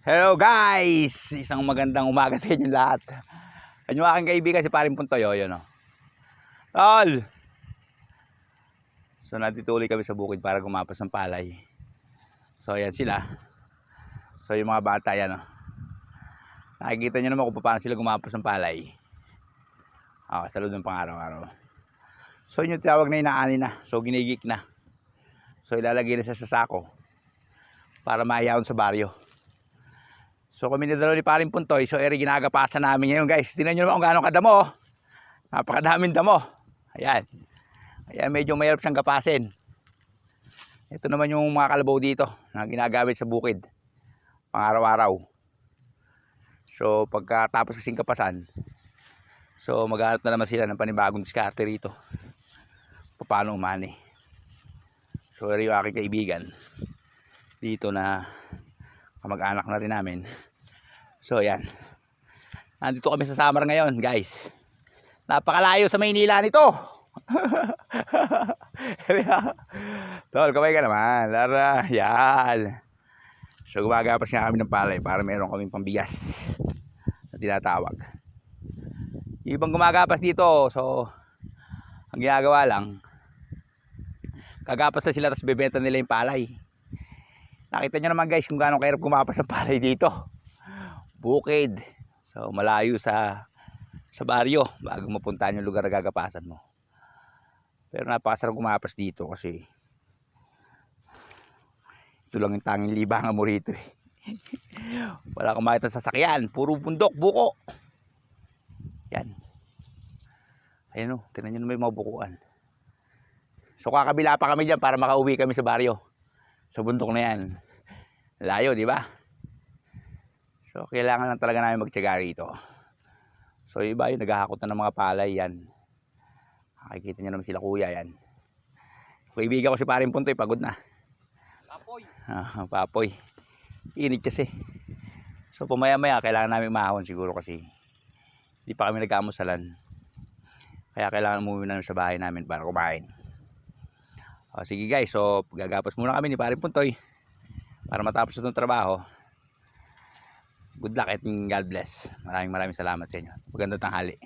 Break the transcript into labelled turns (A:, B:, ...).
A: Hello guys! Isang magandang umaga sa inyo lahat. Ano aking kaibigan si Paring Puntoy, yun o. Tol! So natituloy kami sa bukid para gumapas ng palay. So ayan sila. So yung mga bata yan o. Nakikita nyo naman kung paano sila gumapas ng palay. Sa loob ng pang-araw-araw. So yun yung tawag na inaani na. So ginigik na. So ilalagay na sa sako para mayaon sa baryo. So kami ni dalawa ni Paring Puntoy, so ginagapasan namin ngayon guys. Tingnan nyo naman kung gaano kadamo. Napakadaming damo. Ayan. Ayan, medyo mahirap siyang gapasin. Ito naman yung mga kalabaw dito na ginagamit sa bukid. Pang araw-araw. So pagkatapos kasing kapasan, so maghanap na naman sila ng panibagong diskarte rito. Paano umani. So yung aking kaibigan dito na kamag-anak na rin namin. So yan. Nandito kami sa Samar ngayon guys. Napakalayo sa Maynila nito. Tol, kamay ka naman. Lara, yan. So gumagapas nga kami ng palay para meron kaming pambigas na tinatawag. Yung ibang gumagapas dito, so ang ginagawa lang, kagapas na sila tapos bebenta nila yung palay. Nakita nyo naman guys kung gaano kahirap gumapas ng palay dito. Bukid. So malayo sa baryo bago mapuntahan yung lugar na gagapasan mo. Pero napakasarap gumapas dito kasi ito lang yung tanging libangan mo rito eh. Wala kang makita sa sasakyan, puro bundok, buko. Yan. Ayun o, tingnan nyo naman yung mga bukuan. So kakabila pa kami dyan para makauwi kami sa baryo. Sa bundok na yan. Layo, di ba? So kailangan lang talaga namin magtiyaga rito. So iba yung naghahakot na ng mga palay yan. Nakikita nyo naman sila kuya yan. Kaibigan ko si Paring Puntoy, pagod na. Papoy. Papoy. Init kasi. So pamaya-maya kailangan namin umahon siguro kasi hindi pa kami nagkamusalan. Kaya kailangan umuwi na sa bahay namin para kumain. Sige guys, so gagapas muna kami ni Paring Puntoy para matapos itong trabaho. Good luck and God bless. Maraming salamat sa inyo. Magandang tanghali.